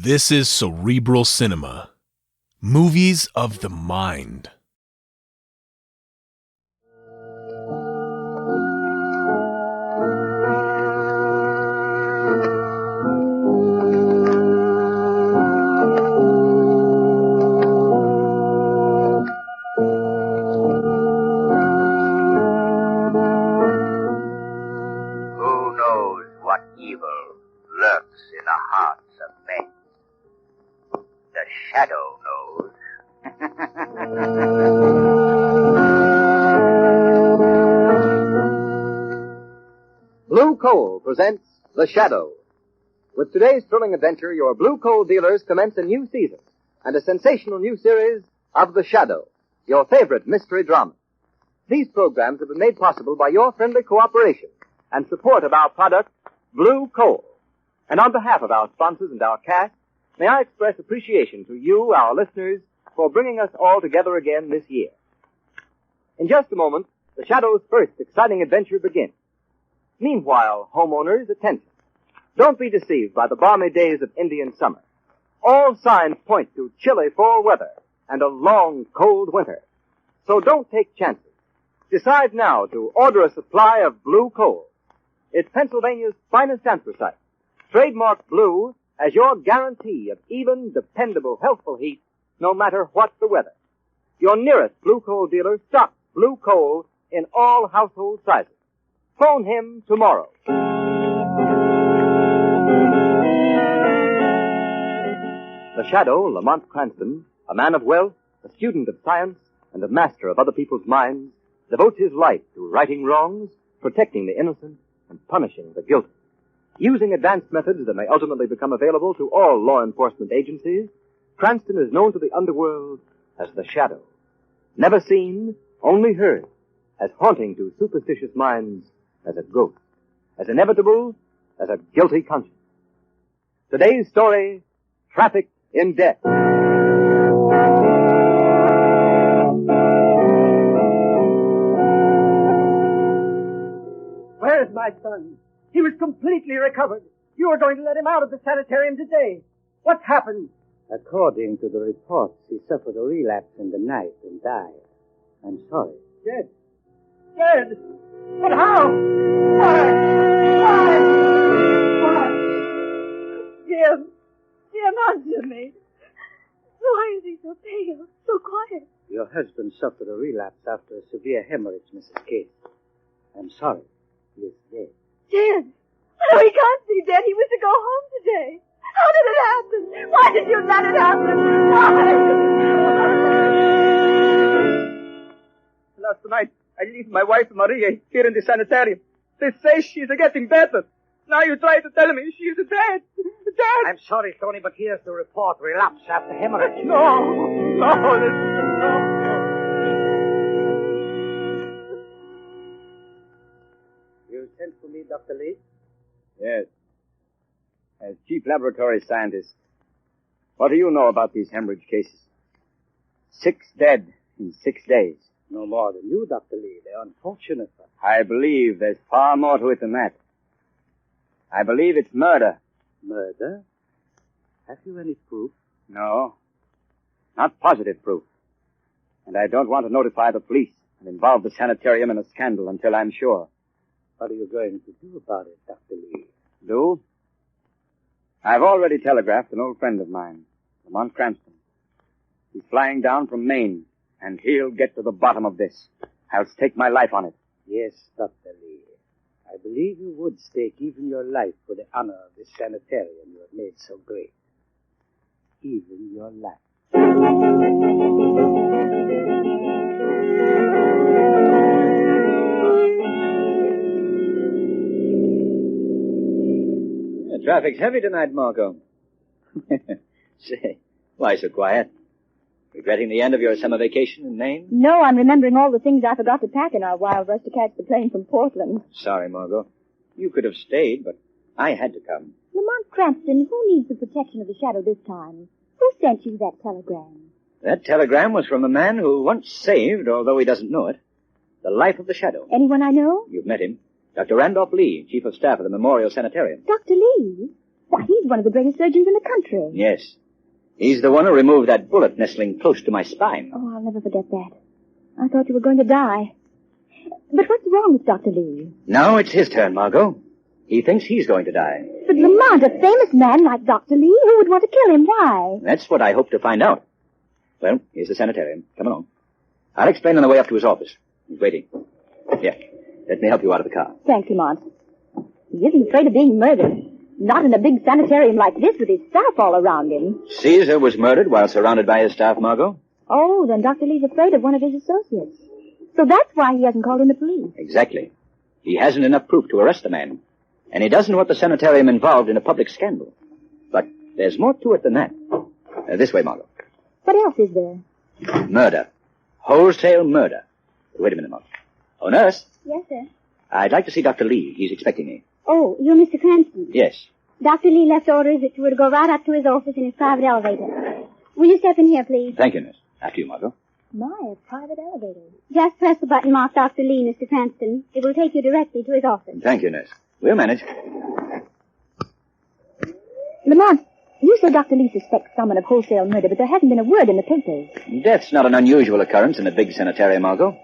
This is Cerebral Cinema. Movies of the mind. Who knows what evil lurks in the hearts of men? The shadow knows. Blue Coal presents The Shadow. With today's thrilling adventure, your Blue Coal dealers commence a new season and a sensational new series of The Shadow, your favorite mystery drama. These programs have been made possible by your friendly cooperation and support of our product, Blue Coal. And on behalf of our sponsors and our cast, may I express appreciation to you, our listeners, for bringing us all together again this year. In just a moment, The Shadow's first exciting adventure begins. Meanwhile, homeowners, attention. Don't be deceived by the balmy days of Indian summer. All signs point to chilly fall weather and a long, cold winter. So don't take chances. Decide now to order a supply of Blue Coal. It's Pennsylvania's finest anthracite, trademarked blue, as your guarantee of even, dependable, healthful heat, no matter what the weather. Your nearest Blue Coal dealer stocks Blue Coal in all household sizes. Phone him tomorrow. The Shadow, Lamont Cranston, a man of wealth, a student of science, and a master of other people's minds, devotes his life to righting wrongs, protecting the innocent, and punishing the guilty. Using advanced methods that may ultimately become available to all law enforcement agencies, Cranston is known to the underworld as the Shadow. Never seen, only heard, as haunting to superstitious minds as a ghost, as inevitable as a guilty conscience. Today's story, Trafficked in Death. Where's my son? He was completely recovered. You were going to let him out of the sanitarium today. What happened? According to the reports, he suffered a relapse in the night and died. I'm sorry. Dead. Dead? But how? Why? Jim, answer me. Why is he so pale, so quiet? Your husband suffered a relapse after a severe hemorrhage, Mrs. Case. I'm sorry. He is dead. Dead? No, he can't be dead. He was to go home today. How did it happen? Why did you let it happen? Why? Last night, I left my wife, Maria, here in the sanitarium. They say she's getting better. Now you try to tell me she's dead. Dead. I'm sorry, Tony, but here's the report. Relapse after hemorrhage. No, You sent for me, Dr. Lee? Yes. As chief laboratory scientist, what do you know about these hemorrhage cases? 6 dead in 6 days. No more than you, Dr. Lee. They're unfortunate. I believe there's far more to it than that. I believe it's murder. Murder? Have you any proof? No. Not positive proof. And I don't want to notify the police and involve the sanitarium in a scandal until I'm sure. What are you going to do about it, Dr. Lee? Do? I've already telegraphed an old friend of mine, Lamont Cranston. He's flying down from Maine, and he'll get to the bottom of this. I'll stake my life on it. Yes, Dr. Lee. I believe you would stake even your life for the honor of this sanitarium you have made so great. Even your life. Traffic's heavy tonight, Marco. Say, why so quiet? Regretting the end of your summer vacation in Maine? No, I'm remembering all the things I forgot to pack in our wild rush to catch the plane from Portland. Sorry, Margot. You could have stayed, but I had to come. Lamont Cranston, who needs the protection of the Shadow this time? Who sent you that telegram? That telegram was from a man who once saved, although he doesn't know it, the life of the Shadow. Anyone I know? You've met him. Dr. Randolph Lee, Chief of Staff of the Memorial Sanitarium. Dr. Lee? Why, he's one of the greatest surgeons in the country. Yes. He's the one who removed that bullet nestling close to my spine. Oh, I'll never forget that. I thought you were going to die. But what's wrong with Dr. Lee? Now it's his turn, Margot. He thinks he's going to die. But Lamont, a famous man like Dr. Lee, who would want to kill him? Why? That's what I hope to find out. Well, here's the sanitarium. Come along. I'll explain on the way up to his office. He's waiting. Here, let me help you out of the car. Thanks, Lamont. He isn't afraid of being murdered. Not in a big sanitarium like this with his staff all around him. Caesar was murdered while surrounded by his staff, Margot. Oh, then Dr. Lee's afraid of one of his associates. So that's why he hasn't called in the police. Exactly. He hasn't enough proof to arrest the man. And he doesn't want the sanitarium involved in a public scandal. But there's more to it than that. This way, Margot. What else is there? Murder. Wholesale murder. Wait a minute, Margot. Oh, nurse. Yes, sir. I'd like to see Dr. Lee. He's expecting me. Oh, you're Mr. Cranston. Yes. Dr. Lee left orders that you were to go right up to his office in his private elevator. Will you step in here, please? Thank you, nurse. After you, Margot. My, a private elevator. Just press the button marked Dr. Lee, Mr. Cranston. It will take you directly to his office. Thank you, nurse. We'll manage. Lamont, you said Dr. Lee suspects someone of wholesale murder, but there hasn't been a word in the papers. Death's not an unusual occurrence in a big sanitarium, Margot.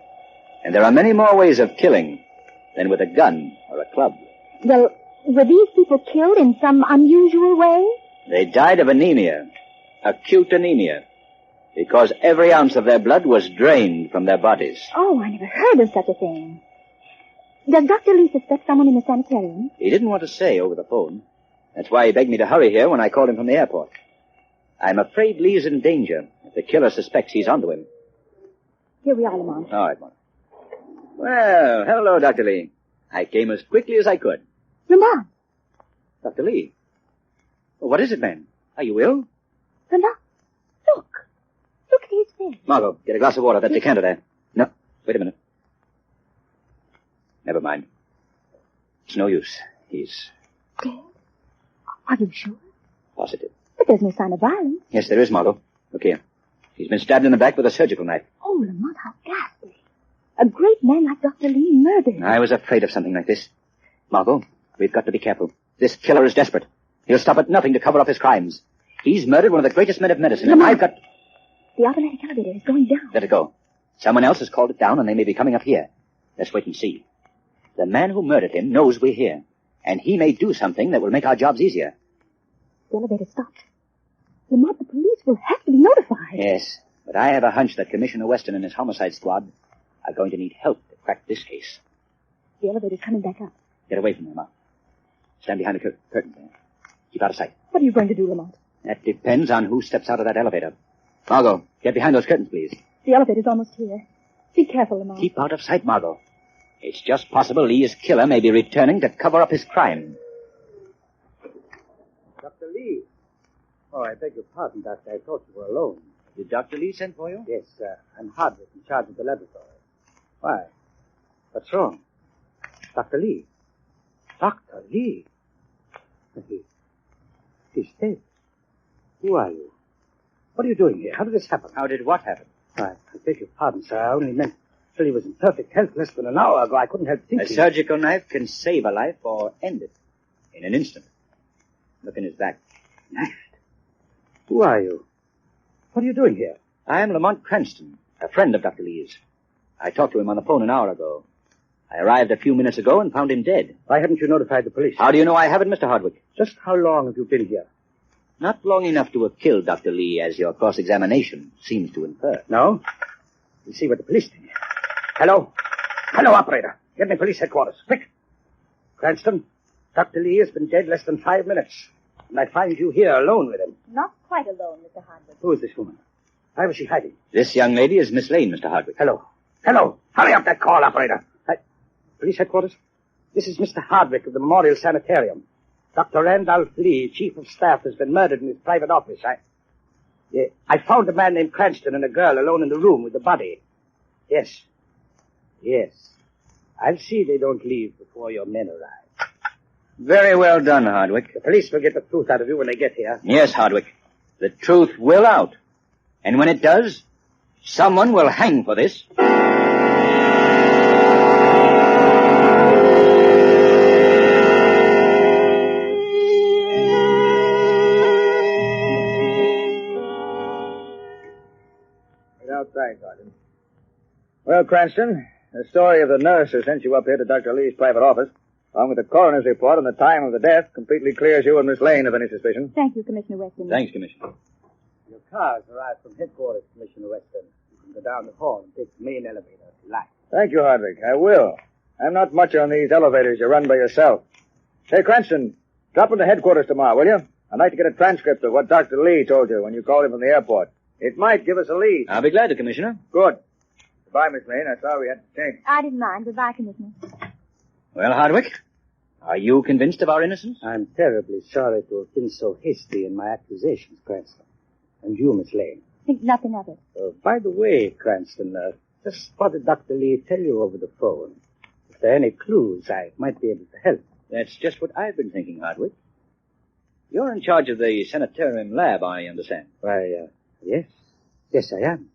And there are many more ways of killing than with a gun or a club. Well, were these people killed in some unusual way? They died of anemia. Acute anemia. Because every ounce of their blood was drained from their bodies. Oh, I never heard of such a thing. Does Dr. Lee suspect someone in the sanitarium? He didn't want to say over the phone. That's why he begged me to hurry here when I called him from the airport. I'm afraid Lee's in danger if the killer suspects he's onto him. Here we are, Lamont. All right, Mark. Well, hello, Dr. Lee. I came as quickly as I could. Lamont! Dr. Lee? What is it, man? Are you ill? Lamont, look. Look at his face. Margot, get a glass of water. That decanter there. No, wait a minute. Never mind. It's no use. He's Dead? Are you sure? positive. But there's no sign of violence. Yes, there is, Margot. Look here. He's been stabbed in the back with a surgical knife. Oh, Lamont, how ghastly. A great man like Dr. Lee murdered. I was afraid of something like this. Margot, we've got to be careful. This killer is desperate. He'll stop at nothing to cover up his crimes. He's murdered one of the greatest men of medicine, and I've got... The automatic elevator is going down. Let it go. Someone else has called it down, and they may be coming up here. Let's wait and see. The man who murdered him knows we're here, and he may do something that will make our jobs easier. The elevator stopped. Lamont, the police will have to be notified. Yes, but I have a hunch that Commissioner Weston and his homicide squad are going to need help to crack this case. The elevator's coming back up. Get away from them, Mark. Stand behind the curtain there. Keep out of sight. What are you going to do, Lamont? That depends on who steps out of that elevator. Margot, get behind those curtains, please. The elevator's almost here. Be careful, Lamont. Keep out of sight, Margot. It's just possible Lee's killer may be returning to cover up his crime. Dr. Lee. Oh, I beg your pardon, Doctor. I thought you were alone. Did Dr. Lee send for you? Yes, I'm Hardwick, in charge of the laboratory. Why? What's wrong? Dr. Lee. Dr. Lee? He's dead. Who are you? What are you doing here? How did this happen? How did what happen? I beg your pardon, sir. I only meant till he was in perfect health less than an hour ago. I couldn't help thinking. A surgical knife can save a life or end it in an instant. Look in his back. Knifed? Who are you? What are you doing here? I am Lamont Cranston, a friend of Dr. Lee's. I talked to him on the phone an hour ago. I arrived a few minutes ago and found him dead. Why haven't you notified the police? How do you know I haven't, Mr. Hardwick? Just how long have you been here? Not long enough to have killed Dr. Lee, as your cross-examination seems to infer. No? We'll see what the police think. Hello? Hello, operator. Get me police headquarters. Quick. Cranston, Dr. Lee has been dead less than 5 minutes. And I find you here alone with him. Not quite alone, Mr. Hardwick. Who is this woman? Why was she hiding? This young lady is Miss Lane, Mr. Hardwick. Hello. Hello. Hurry up that call, operator. Police headquarters? This is Mr. Hardwick of the Memorial Sanitarium. Dr. Randolph Lee, chief of staff, has been murdered in his private office. I found a man named Cranston and a girl alone in the room with the body. Yes. Yes. I'll see they don't leave before your men arrive. Very well done, Hardwick. The police will get the truth out of you when they get here. Yes, Hardwick. The truth will out. And when it does, someone will hang for this. thanks, Sergeant. Well, Cranston, the story of the nurse who sent you up here to Dr. Lee's private office, along with the coroner's report on the time of the death, completely clears you and Miss Lane of any suspicion. Thank you, Commissioner Weston. Thanks, Commissioner. Your car's arrived from headquarters, Commissioner Weston. You can go down the hall and take the main elevator if you like. Thank you, Hardwick. I will. I'm not much on these elevators you run by yourself. Say, Cranston, drop into headquarters tomorrow, will you? I'd like to get a transcript of what Dr. Lee told you when you called him from the airport. It might give us a lead. I'll be glad to, Commissioner. Good. Goodbye, Miss Lane. I saw we had to change. I didn't mind. Goodbye, Commissioner. Well, Hardwick, are you convinced of our innocence? I'm terribly sorry to have been so hasty in my accusations, Cranston. And you, Miss Lane. Think nothing of it. By the way, Cranston, just what did Dr. Lee tell you over the phone? If there are any clues, I might be able to help. That's just what I've been thinking, Hardwick. You're in charge of the sanitarium lab, I understand. Why, yes. Yes, I am.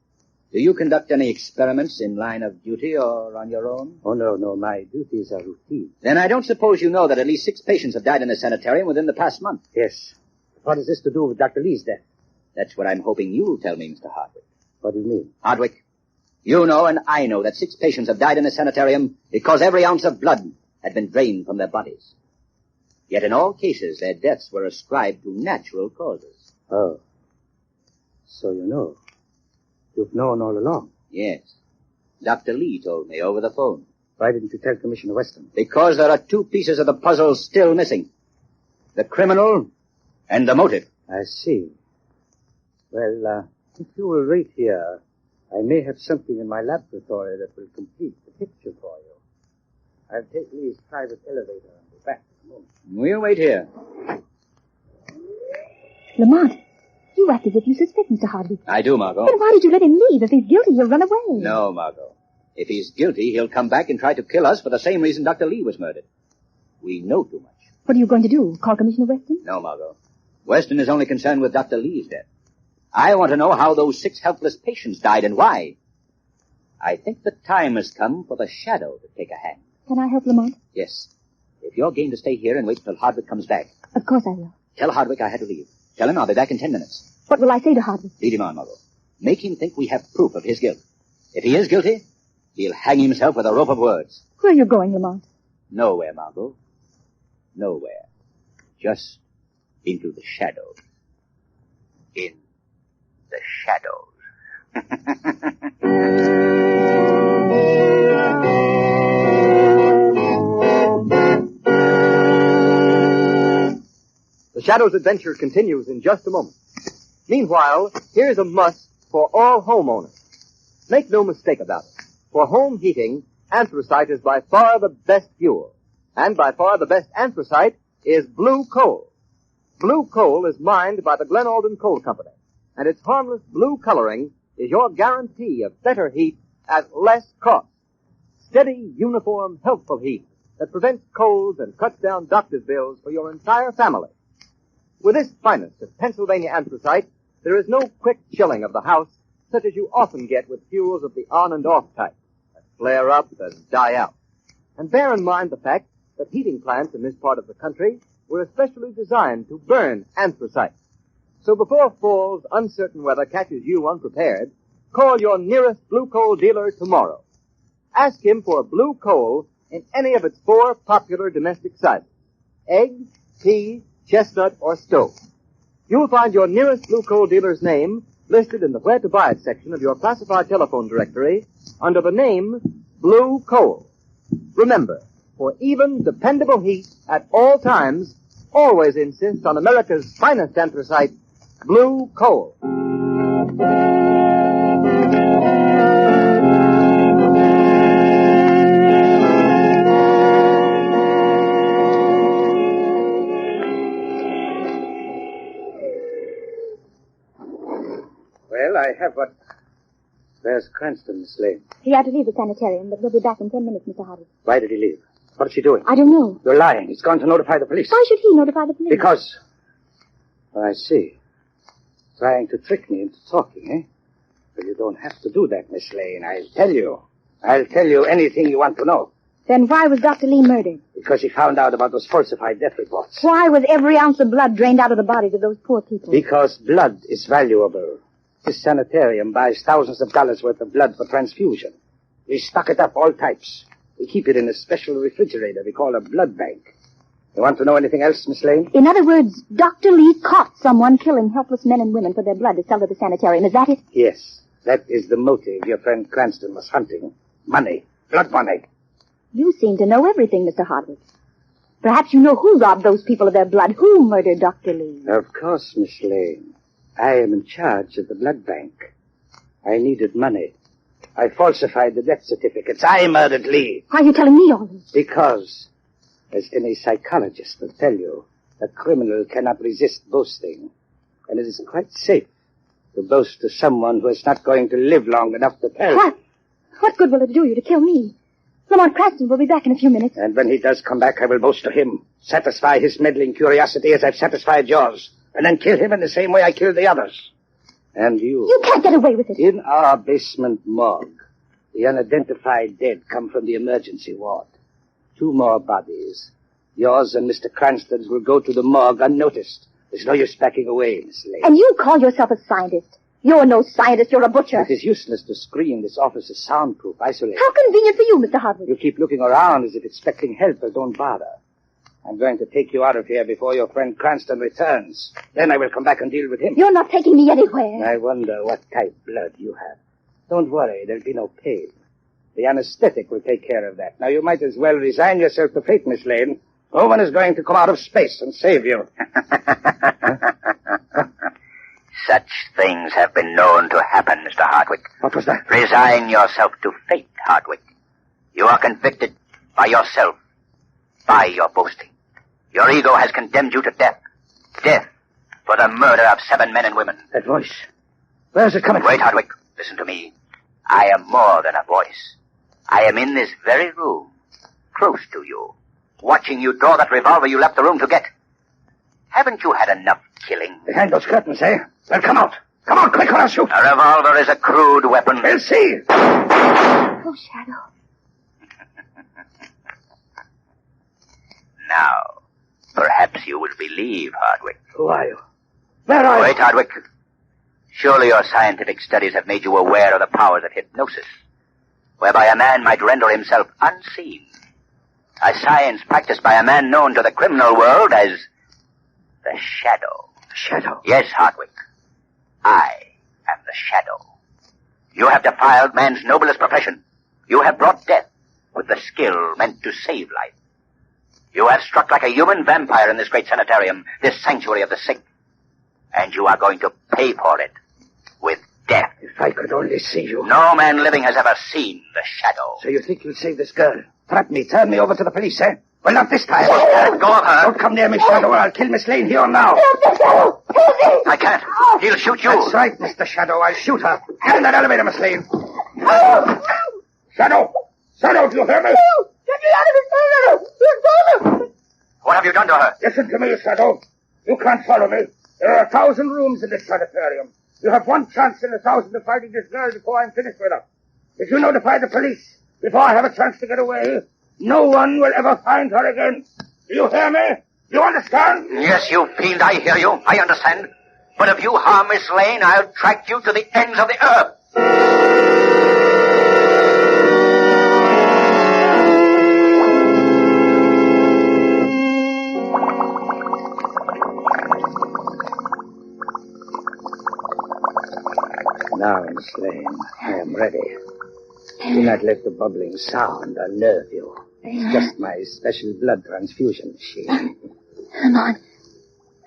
Do you conduct any experiments in line of duty or on your own? Oh, no. My duties are routine. Then I don't suppose you know that at least 6 patients have died in the sanitarium within the past month. Yes. What is this to do with Dr. Lee's death? That's what I'm hoping you'll tell me, Mr. Hardwick. What do you mean? Hardwick, you know and I know that 6 patients have died in the sanitarium because every ounce of blood had been drained from their bodies. Yet in all cases, their deaths were ascribed to natural causes. Oh. So you know. You've known all along. Yes. Dr. Lee told me over the phone. Why didn't you tell Commissioner Weston? Because there are 2 pieces of the puzzle still missing. The criminal and the motive. I see. Well, if you will wait here, I may have something in my laboratory that will complete the picture for you. I'll take Lee's private elevator and be back in a moment. We'll wait here. Lamont, you act as if you suspect Mr. Hardwick. I do, Margot. Then why did you let him leave? If he's guilty, he'll run away. No, Margot. If he's guilty, he'll come back and try to kill us for the same reason Dr. Lee was murdered. We know too much. What are you going to do? Call Commissioner Weston? No, Margot. Weston is only concerned with Dr. Lee's death. I want to know how those 6 helpless patients died and why. I think the time has come for the shadow to take a hand. Can I help, Lamont? Yes. If you're game to stay here and wait till Hardwick comes back. Of course I will. Tell Hardwick I had to leave. Tell him I'll be back in 10 minutes. What will I say to Hardwick? Lead him on, Margot. Make him think we have proof of his guilt. If he is guilty, he'll hang himself with a rope of words. Where are you going, Lamont? Nowhere, Margot. Nowhere. Just into the shadows. In the shadows. The Shadow's adventure continues in just a moment. Meanwhile, here's a must for all homeowners. Make no mistake about it. For home heating, anthracite is by far the best fuel. And by far the best anthracite is blue coal. Blue coal is mined by the Glen Alden Coal Company, and its harmless blue coloring is your guarantee of better heat at less cost. Steady, uniform, healthful heat that prevents colds and cuts down doctor's bills for your entire family. With this finest of Pennsylvania anthracite, there is no quick chilling of the house such as you often get with fuels of the on and off type that flare up and die out. And bear in mind the fact that heating plants in this part of the country were especially designed to burn anthracite. So before fall's uncertain weather catches you unprepared, call your nearest blue coal dealer tomorrow. Ask him for blue coal in any of its 4 popular domestic sizes: egg, pea, chestnut, or stove. You'll find your nearest blue coal dealer's name listed in the Where to Buy It section of your classified telephone directory under the name Blue Coal. Remember, for even, dependable heat at all times, always insist on America's finest anthracite, Blue Coal. Well, I have what... There's Cranston, Miss Lane. He had to leave the sanitarium, but he'll be back in 10 minutes, Mr. Hardwick. Why did he leave? What is he doing? I don't know. You're lying. He's gone to notify the police. Why should he notify the police? Because... I see. Trying to trick me into talking, eh? But you don't have to do that, Miss Lane. I'll tell you. I'll tell you anything you want to know. Then why was Dr. Lee murdered? Because he found out about those falsified death reports. Why was every ounce of blood drained out of the bodies of those poor people? Because blood is valuable. This sanitarium buys thousands of dollars worth of blood for transfusion. We stock it up, all types. We keep it in a special refrigerator we call a blood bank. You want to know anything else, Miss Lane? In other words, Dr. Lee caught someone killing helpless men and women for their blood to sell to the sanitarium. Is that it? Yes. That is the motive your friend Cranston was hunting. Money. Blood money. You seem to know everything, Mr. Hardwick. Perhaps you know who robbed those people of their blood. Who murdered Dr. Lee? Of course, Miss Lane. I am in charge of the blood bank. I needed money. I falsified the death certificates. I murdered Lee. Why are you telling me all this? Because, as any psychologist will tell you, a criminal cannot resist boasting. And it is quite safe to boast to someone who is not going to live long enough to tell. What? What good will it do you to kill me? Lamont Cranston will be back in a few minutes. And when he does come back, I will boast to him. Satisfy his meddling curiosity as I've satisfied yours. And then kill him in the same way I killed the others. And you. You can't get away with it. In our basement morgue, the unidentified dead come from the emergency ward. 2 more bodies. Yours and Mr. Cranston's will go to the morgue unnoticed. There's no use backing away, Miss Lane. And you call yourself a scientist. You're no scientist, you're a butcher. It is useless to scream. This office is soundproof, isolated. How convenient for you, Mr. Hardwick. You keep looking around as if expecting help, but don't bother. I'm going to take you out of here before your friend Cranston returns. Then I will come back and deal with him. You're not taking me anywhere. I wonder what type blood you have. Don't worry, there'll be no pain. The anesthetic will take care of that. Now, you might as well resign yourself to fate, Miss Lane. No one is going to come out of space and save you. Such things have been known to happen, Mr. Hardwick. What was that? Resign yourself to fate, Hardwick. You are convicted by yourself, by your boasting. Your ego has condemned you to death. Death for the murder of 7 men and women. That voice. Where's it coming from? Wait, Hardwick. Listen to me. I am more than a voice. I am in this very room, close to you, watching you draw that revolver you left the room to get. Haven't you had enough killing? Behind those curtains, eh? Well, come out. Come out, quick, or I'll shoot. A revolver is a crude weapon. We'll see. Oh, Shadow. Now, perhaps you will believe, Hardwick. Who are you? Where are you? Wait, Hardwick. Surely your scientific studies have made you aware of the powers of hypnosis, whereby a man might render himself unseen. A science practiced by a man known to the criminal world as the Shadow. The Shadow? Yes, Hardwick. I am the Shadow. You have defiled man's noblest profession. You have brought death with the skill meant to save life. You have struck like a human vampire in this great sanitarium, this sanctuary of the sick. And you are going to pay for it with death. If I could only see you. No man living has ever seen the Shadow. So you think you'll save this girl? Threaten me, turn me over to the police, eh? Well, not this time. Let go of her. Don't come near me, Shadow, or I'll kill Miss Lane here and now. I can't. He'll shoot you. That's right, Mr. Shadow. I'll shoot her. Get in that elevator, Miss Lane. Shadow! Shadow, do you hear me? Get me out of this elevator! What have you done to her? Listen to me, Shadow. You can't follow me. There are 1,000 rooms in this sanitarium. You have one chance in 1,000 of finding this girl before I'm finished with her. If you notify the police before I have a chance to get away, no one will ever find her again. Do you hear me? Do you understand? Yes, you fiend, I hear you. I understand. But if you harm Miss Lane, I'll track you to the ends of the earth. Now, Miss Lane, I am ready. Do not let the bubbling sound unnerve you. It's just my special blood transfusion machine. Come on.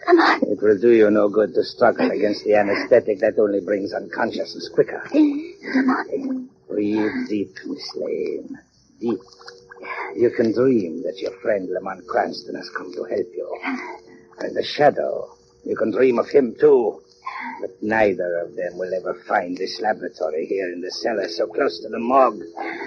Come on. It will do you no good to struggle against the anesthetic. That only brings unconsciousness quicker. Come on. Breathe deep, Miss Lane. Deep. You can dream that your friend Lamont Cranston has come to help you. And the Shadow, you can dream of him too. But neither of them will ever find this laboratory here in the cellar so close to the morgue.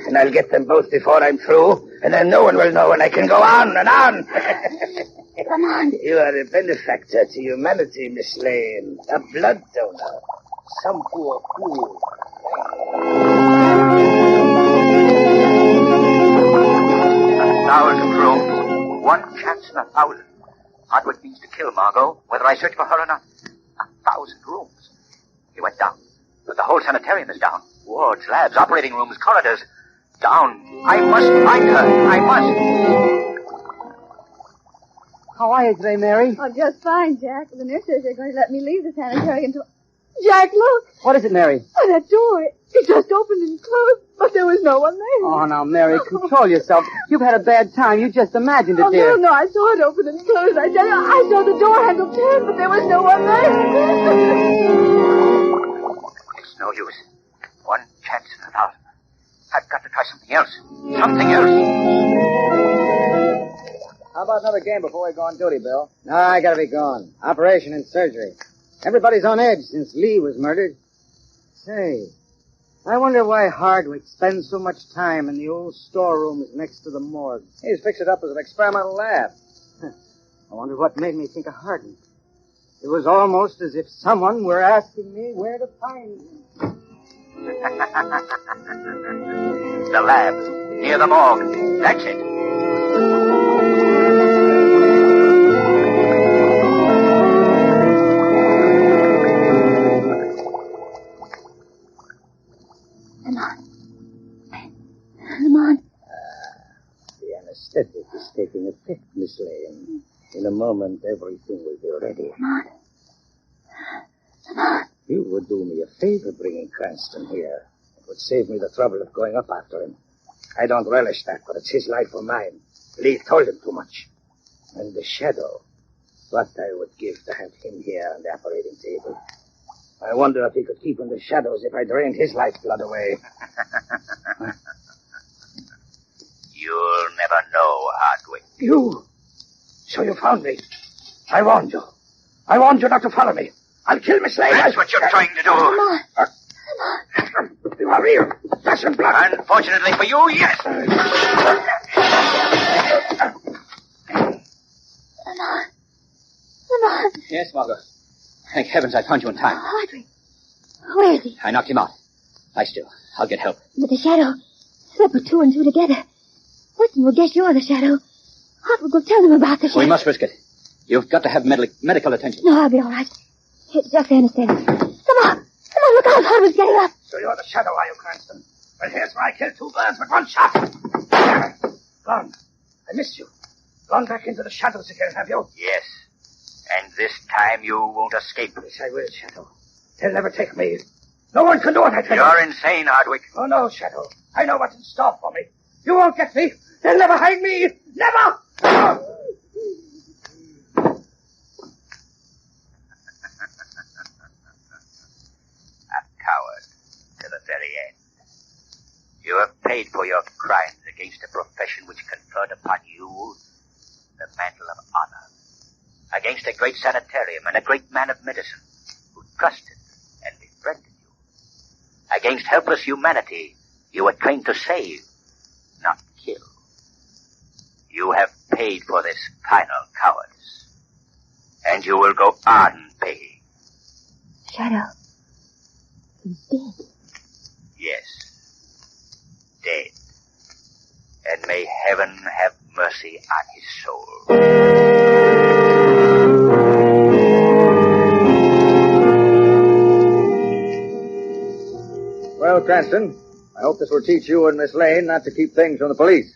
And I'll get them both before I'm through, and then no one will know, and I can go on and on. Come on. You are a benefactor to humanity, Miss Lane. A blood donor. Some poor fool. 1,000 rooms. One chance in 1,000. Hardwick means to kill Margot, whether I search for her or not. 1,000 rooms. He went down. But the whole sanitarium is down. Wards, labs, operating rooms, corridors. Down. I must find her. I must. How are you today, Mary? Oh, just fine, Jack. The nurse says they're going to let me leave the sanitarium to... Jack, look! What is it, Mary? Oh, that door. It just opened and closed, but there was no one there. Oh, now, Mary, control yourself. You've had a bad time. You just imagined it, Oh, dear. no, I saw it open and close. I tell you, I saw the door handle turn, but there was no one there. It's no use. One chance in 1,000. I've got to try something else. Something else. How about another game before we go on duty, Bill? No, I gotta be gone. Operation and surgery. Everybody's on edge since Lee was murdered. Say, I wonder why Hardwick spends so much time in the old storerooms next to the morgue. He's fixed it up as an experimental lab. I wonder what made me think of Hardwick. It was almost as if someone were asking me where to find him. The lab. Near the morgue. That's it. Come on. The anesthetic is taking effect, Miss Lane. In a moment, everything will be ready. Come on. You would do me a favor bringing Cranston here. It would save me the trouble of going up after him. I don't relish that, but it's his life or mine. Lee told him too much. And the shadow. What I would give to have him here on the operating table. I wonder if he could keep in the shadows if I drained his lifeblood away. You'll never know, Hardwick. You? So you found me. I warned you. I warned you not to follow me. I'll kill Miss Lane. That's what you're trying to do. Come on. You are real. Flesh and blood. Unfortunately for you, yes. Come on. Yes, Margot. Thank heavens I found you in time. Hardwick. Where is he? I knocked him out. Lie still. I'll get help. But the shadow. They'll put two and two together. Weston will guess you're the shadow. Hardwick will tell them about the shadow. We must risk it. You've got to have medical attention. No, I'll be all right. It's just the anesthetic. Come on. Look out. Hardwick's getting up. So you're the shadow, are you, Cranston? Well, here's where I killed two birds with one shot. Gone. I missed you. Gone back into the shadows again, have you? Yes. And this time you won't escape. Yes, I will, Shadow. They'll never take me. No one can do what I can. You're insane, Hardwick. Oh, no, Shadow. I know what's in store for me. You won't get me. They'll never hang me. Never! A coward to the very end. You have paid for your crimes against a profession which conferred upon you the mantle of honor. Against a great sanitarium and a great man of medicine who trusted and befriended you. Against helpless humanity you were trained to save, not kill. You have paid for this final cowardice. And you will go on paying. Shadow. He's dead. Yes. Dead. And may heaven have mercy on his soul. Well, Cranston, I hope this will teach you and Miss Lane not to keep things from the police.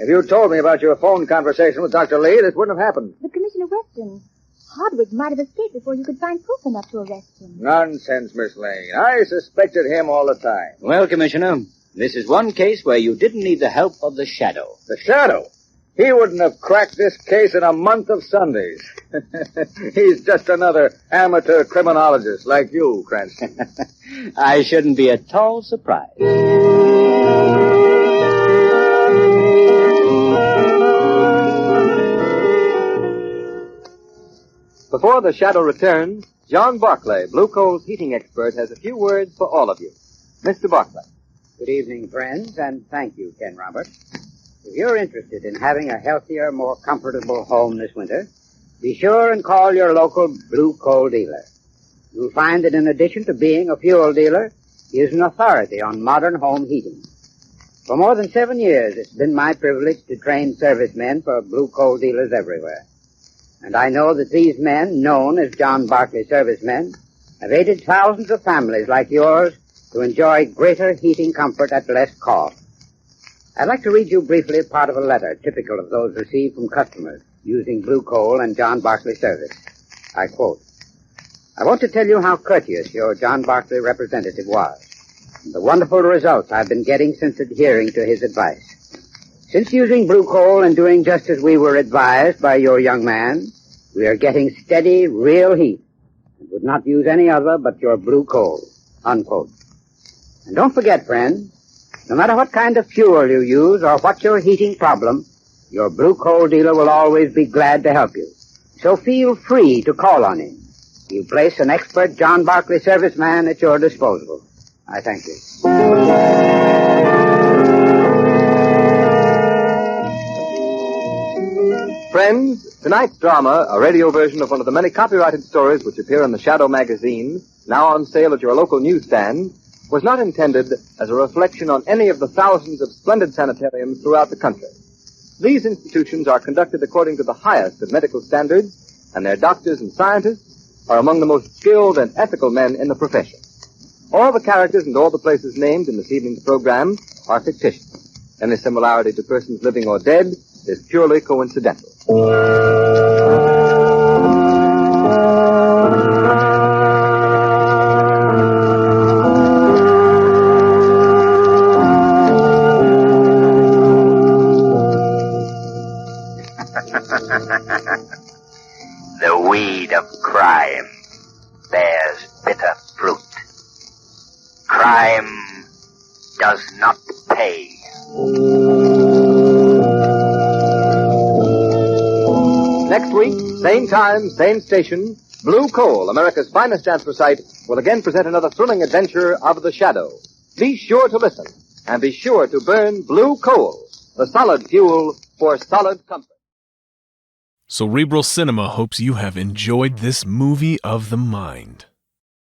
If you'd told me about your phone conversation with Dr. Lee, this wouldn't have happened. But Commissioner Weston, Hardwick might have escaped before you could find proof enough to arrest him. Nonsense, Miss Lane. I suspected him all the time. Well, Commissioner, this is one case where you didn't need the help of the shadow. The shadow? He wouldn't have cracked this case in a month of Sundays. He's just another amateur criminologist like you, Cranston. I shouldn't be at all surprised. Before the shadow returns, John Barclay, Blue Coal's heating expert, has a few words for all of you. Mr. Barclay. Good evening, friends, and thank you, Ken Roberts. If you're interested in having a healthier, more comfortable home this winter, be sure and call your local Blue Coal dealer. You'll find that in addition to being a fuel dealer, he is an authority on modern home heating. For more than 7 years, it's been my privilege to train servicemen for Blue Coal dealers everywhere. And I know that these men, known as John Barclay servicemen, I've aided thousands of families like yours to enjoy greater heating comfort at less cost. I'd like to read you briefly part of a letter typical of those received from customers using Blue Coal and John Barclay service. I quote, "I want to tell you how courteous your John Barclay representative was, and the wonderful results I've been getting since adhering to his advice. Since using Blue Coal and doing just as we were advised by your young man, we are getting steady, real heat, and would not use any other but your Blue Coal." Unquote. And don't forget, friends, no matter what kind of fuel you use or what your heating problem, your Blue Coal dealer will always be glad to help you. So feel free to call on him. He'll place an expert John Barclay serviceman at your disposal. I thank you. Friends, tonight's drama, a radio version of one of the many copyrighted stories which appear in the Shadow magazine, now on sale at your local newsstand, was not intended as a reflection on any of the thousands of splendid sanitariums throughout the country. These institutions are conducted according to the highest of medical standards, and their doctors and scientists are among the most skilled and ethical men in the profession. All the characters and all the places named in this evening's program are fictitious. Any similarity to persons living or dead is purely coincidental. The weed of crime bears bitter fruit. Crime does not pay. Next week, same time, same station, Blue Coal, America's finest anthracite, will again present another thrilling adventure of the Shadow. Be sure to listen, and be sure to burn Blue Coal, the solid fuel for solid comfort. Cerebral Cinema hopes you have enjoyed this movie of the mind.